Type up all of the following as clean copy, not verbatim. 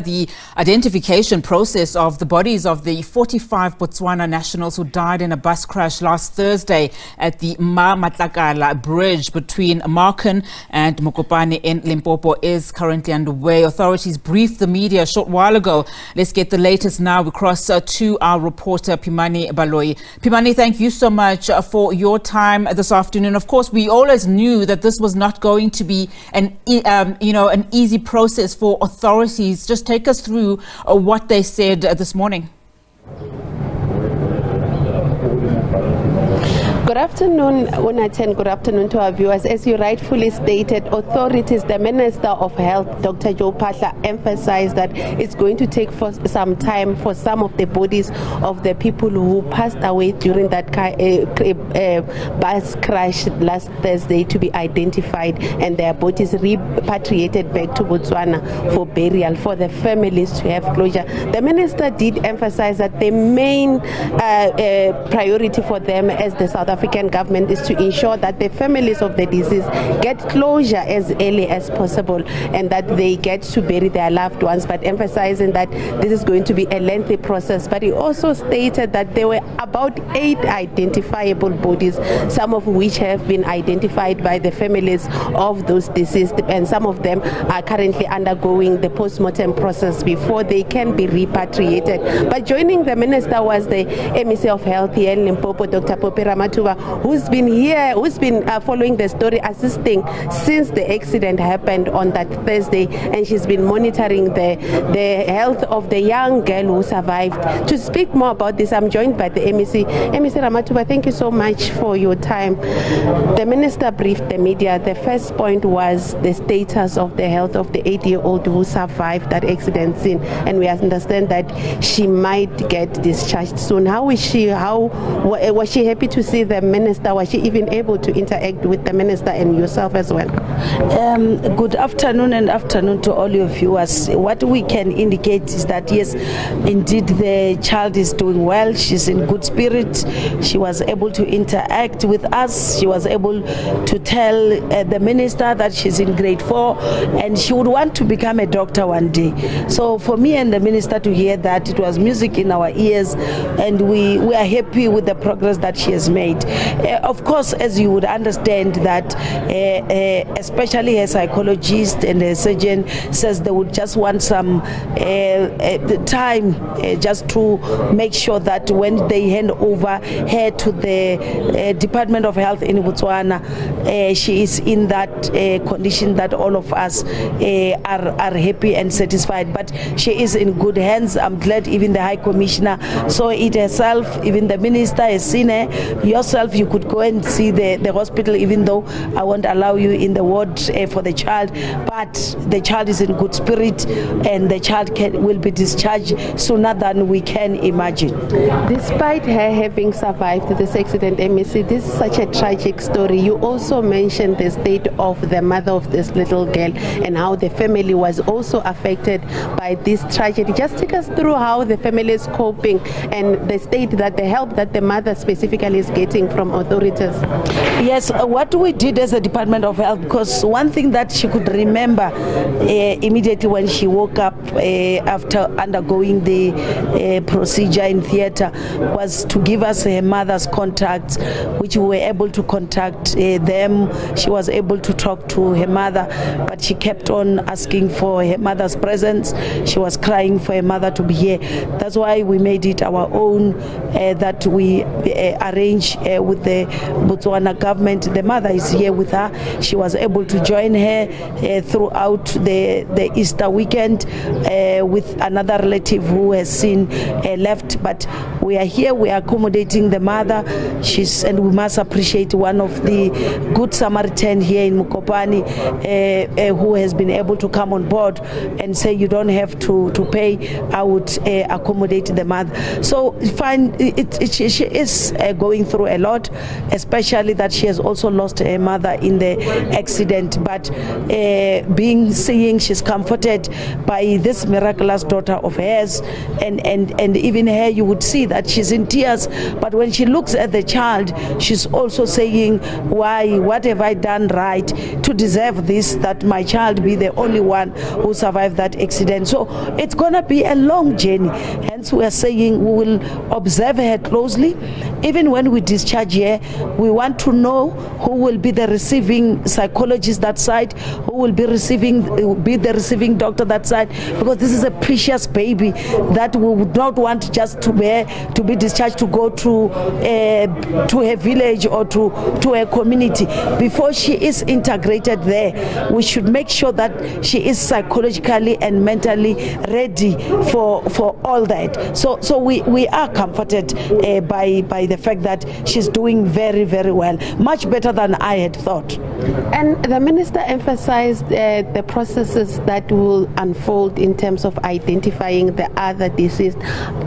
the identification process of the bodies of the 45 Botswana nationals who died in a bus crash last Thursday at the Mmamatlakala Bridge between Marken and Mokopane in Limpopo is currently underway. Authorities briefed the media a short while ago. Let's get the latest now. We cross to our reporter Pimani Baloyi. Pimani, thank you so much for your time this afternoon. Of course, we always knew that this was not going to be an easy process for authorities. Just take us through what they said this morning. Good afternoon, Unat, good afternoon to our viewers. As you rightfully stated, authorities, the Minister of Health, Dr. Joe Phaahla, emphasized that it's going to take for some time for some of the bodies of the people who passed away during that bus crash last Thursday to be identified and their bodies repatriated back to Botswana for burial, for the families to have closure. The Minister did emphasize that the main priority for them as the South African government is to ensure that the families of the deceased get closure as early as possible and that they get to bury their loved ones, but emphasizing that this is going to be a lengthy process. But he also stated that there were about 8 identifiable bodies, some of which have been identified by the families of those deceased, and some of them are currently undergoing the post-mortem process before they can be repatriated. But joining the minister was the MEC of Health here in Limpopo, Dr. Ramatuba, who's been here, who's been following the story, assisting since the accident happened on that Thursday, and she's been monitoring the health of the young girl who survived. To speak more about this, I'm joined by the MEC. MEC Ramatuba, thank you so much for your time. The minister briefed the media. The first point was the status of the health of the 8-year-old who survived that accident scene, and we understand that she might get discharged soon. How is she? Was she happy to see the minister? Was she even able to interact with the minister and yourself as well? Good afternoon and afternoon to all your viewers. What we can indicate is that yes, indeed the child is doing well. She's in good spirit. She was able to interact with us. She was able to tell the minister that she's in grade 4 and she would want to become a doctor one day. So for me and the minister to hear that, it was music in our ears, and we are happy with the progress that she has made. Of course, as you would understand that especially a psychologist and a surgeon says they would just want some time just to make sure that when they hand over her to the Department of Health in Botswana, she is in that condition that all of us are happy and satisfied. But she is in good hands. I'm glad even the High Commissioner saw it herself, even the minister has seen her. Yourself, you could go and see the hospital, even though I won't allow you in the ward for the child, but the child is in good spirit and the child will be discharged sooner than we can imagine. Despite her having survived this accident, MEC, this is such a tragic story. You also mentioned the state of the mother of this little girl and how the family was also affected by this tragedy. Just take us through how the family is coping and the state that the help that the mother specifically is getting from authorities. Yes, what we did as a Department of Health, because one thing that she could remember immediately when she woke up after undergoing the procedure in theater was to give us her mother's contacts, which we were able to contact them. She was able to talk to her mother, but she kept on asking for her mother's presence. She was crying for her mother to be here. That's why we made it our own that we arrange with the Botswana government. The mother is here with her. She was able to join her throughout the Easter weekend with another relative who has seen left. But we are here, we are accommodating the mother. And we must appreciate one of the good Samaritan here in Mokopane who has been able to come on board and say you don't have to pay. I would accommodate the mother. So fine, she is going through a lot, especially that she has also lost her mother in the accident. But seeing she's comforted by this miraculous daughter of hers, and even her, you would see that that she's in tears, but when she looks at the child, she's also saying, why, what have I done right to deserve this, that my child be the only one who survived that accident. So it's gonna be a long journey. Hence we are saying we will observe her closely. Even when we discharge her, we want to know who will be the receiving psychologist that side, who will be the receiving doctor that side, because this is a precious baby that we would not want just to be discharged to go to a village or to a community. Before she is integrated there, we should make sure that she is psychologically and mentally ready for all that. So we are comforted by the fact that she's doing very, very well, much better than I had thought. And the minister emphasized the processes that will unfold in terms of identifying the other deceased.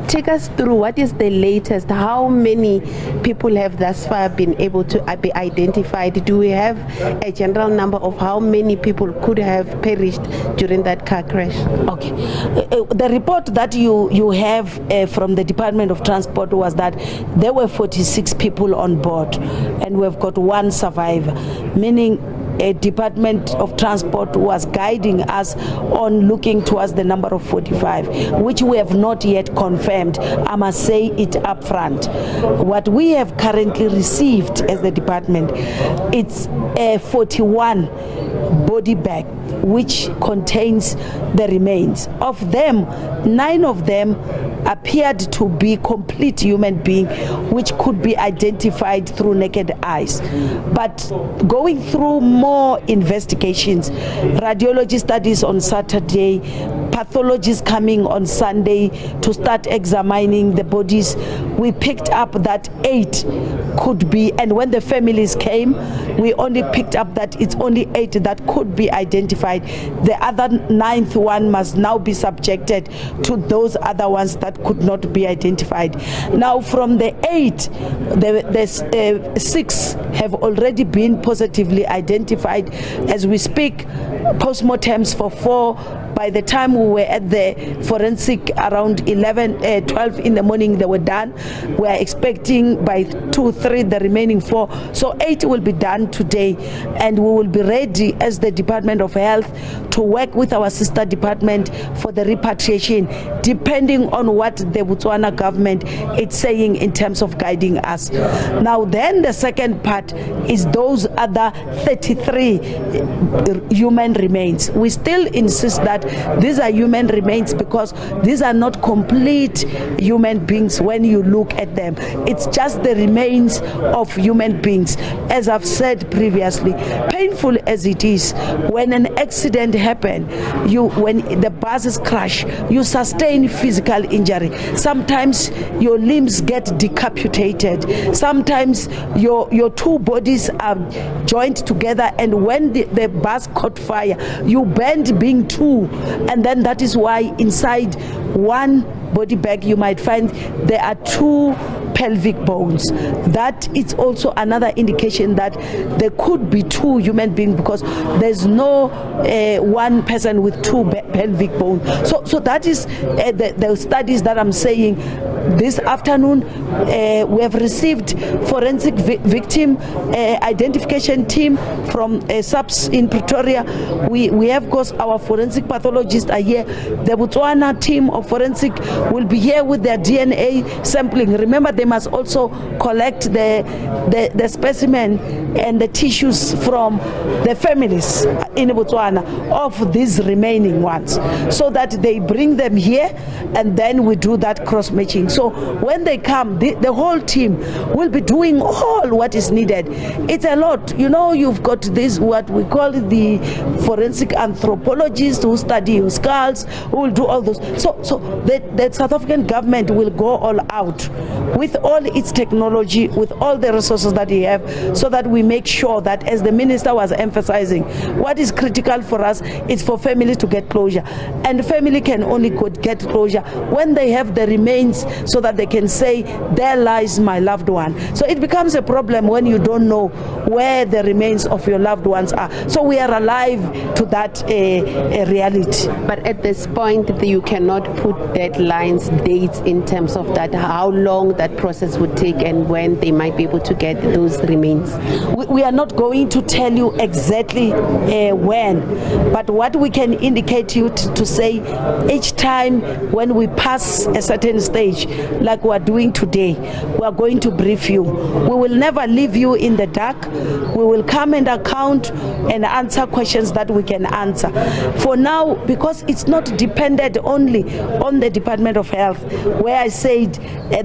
Take us through what is the latest. How many people have thus far been able to be identified? Do we have a general number of how many people could have perished during that car crash? Okay. The report that you have from the Department of Transport was that there were 46 people on board and we've got one survivor, meaning a Department of Transport was guiding us on looking towards the number of 45, which we have not yet confirmed. I must say it up front. What we have currently received as the department, it's a 41 body bag which contains the remains. Of them, 9 of them appeared to be complete human being, which could be identified through naked eyes. But going through more investigations, radiology studies on Saturday, pathologists coming on Sunday to start examining the bodies, we picked up that 8 could be, and when the families came, we only picked up that it's only 8 that could be identified. The other 9th one must now be subjected to those other ones that could not be identified. Now from the 8, the 6 have already been positively identified. As we speak, postmortems for 4. By the time we were at the forensic around 12 in the morning, they were done. We are expecting by 2, 3 the remaining 4. So 8 will be done today, and we will be ready as the Department of Health to work with our sister department for the repatriation, depending on what the Botswana government is saying in terms of guiding us. Now then, the second part is those other 33 human remains. We still insist that these are human remains because these are not complete human beings when you look at them. It's just the remains of human beings. As I've said previously, painful as it is, when an accident happens, when the buses crash, you sustain physical injury. Sometimes your limbs get decapitated. Sometimes your 2 bodies are joined together, and when the bus caught fire, you bend being 2, and then that is why inside one body bag you might find there are 2 pelvic bones. That is also another indication that there could be 2 human beings, because there's no one person with 2 pelvic bones. So that is the studies that I'm saying. This afternoon we have received forensic victim identification team from SABC in Pretoria. We have got our forensic pathologists are here. The Botswana team of forensic will be here with their DNA sampling. Remember, they must also collect the specimen and the tissues from the families in Botswana of these remaining ones, so that they bring them here, and then we do that cross-matching. So when they come, the whole team will be doing all what is needed. It's a lot. You know, you've got this, what we call the forensic anthropologists who study your skulls, who will do all those. So the South African government will go all out with all its technology, with all the resources that we have, so that we make sure that, as the minister was emphasizing, what is critical for us is for family to get closure. And family can only get closure when they have the remains, so that they can say, there lies my loved one. So it becomes a problem when you don't know where the remains of your loved ones are. So we are alive to that reality. But at this point, you cannot put deadline timelines, dates in terms of that, how long that process would take and when they might be able to get those remains? We are not going to tell you exactly when, but what we can indicate you to say each time when we pass a certain stage, like we are doing today, we are going to brief you. We will never leave you in the dark. We will come and account and answer questions that we can answer. For now, because it's not dependent only on the Department of Health, where I said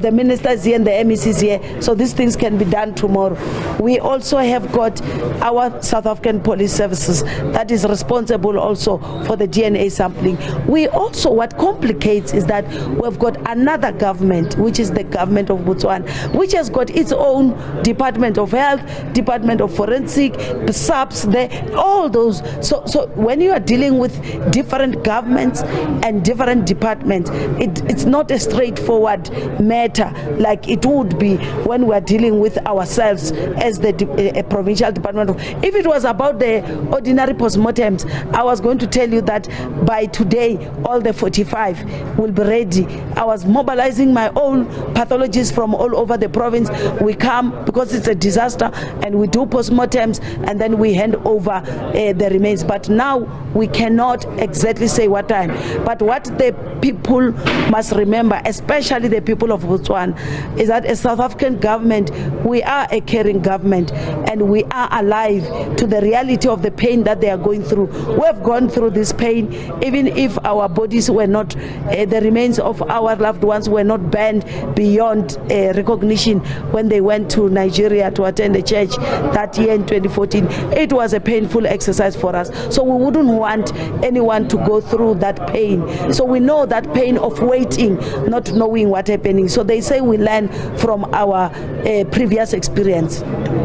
the minister is here and the MEC is here, so these things can be done tomorrow. We also have got our South African Police Services that is responsible also for the DNA sampling. We also, what complicates is that we've got another government, which is the government of Botswana, which has got its own Department of Health, Department of Forensic, SABC, all those. So when you are dealing with different governments and different departments, it's not a straightforward matter like it would be when we are dealing with ourselves as the provincial department. If it was about the ordinary postmortems, I was going to tell you that by today all the 45 will be ready. I was mobilizing my own pathologists from all over the province. We come because it's a disaster and we do postmortems and then we hand over the remains. But now we cannot exactly say what time. But what the people must remember, especially the people of Botswana, is that as South African government, we are a caring government and we are alive to the reality of the pain that they are going through. We have gone through this pain, even if our bodies were not, the remains of our loved ones were not burned beyond recognition when they went to Nigeria to attend a church that year in 2014. It was a painful exercise for us. So we wouldn't want anyone to go through that pain. So we know that pain of waiting, not knowing what's happening. So they say we learn from our previous experience.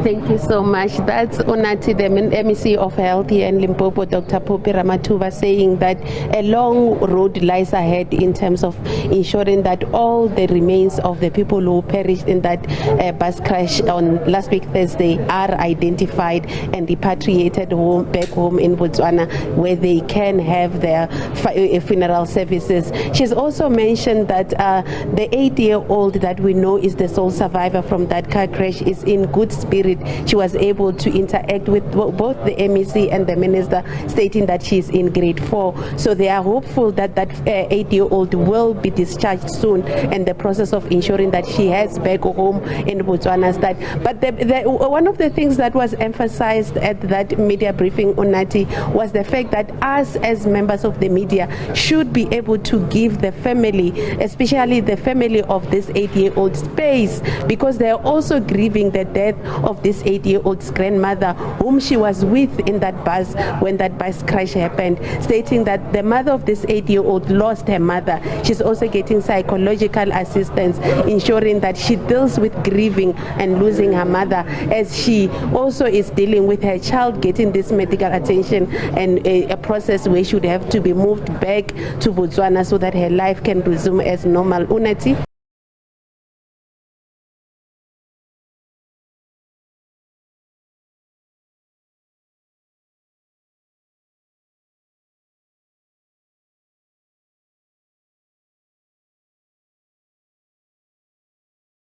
Thank you so much. That's Onati, the MEC of Health here in Limpopo, Dr. Popi Ramatuva, saying that a long road lies ahead in terms of ensuring that all the remains of the people who perished in that bus crash on last week Thursday are identified and repatriated back home in Botswana, where they can have their funeral services. She's also mentioned that the 8-year-old that we know is the sole survivor from that car crash is in good spirit. She was able to interact with both the MEC and the minister, stating that she is in grade 4. So they are hopeful that that 8-year-old will be discharged soon, and the process of ensuring that she has back home in Botswana start. But one of the things that was emphasized at that media briefing, Onati, was the fact that us as members of the media should be able to give the family, especially the family of this 8-year-old, space, because they are also grieving the death of this 8-year-old's grandmother, whom she was with in that bus when that bus crash happened, stating that the mother of this 8-year-old lost her mother. She's also getting psychological assistance, ensuring that she deals with grieving and losing her mother, as she also is dealing with her child getting this medical attention and a process where she would have to be moved back to Botswana so that her life can resume as normal. Unati.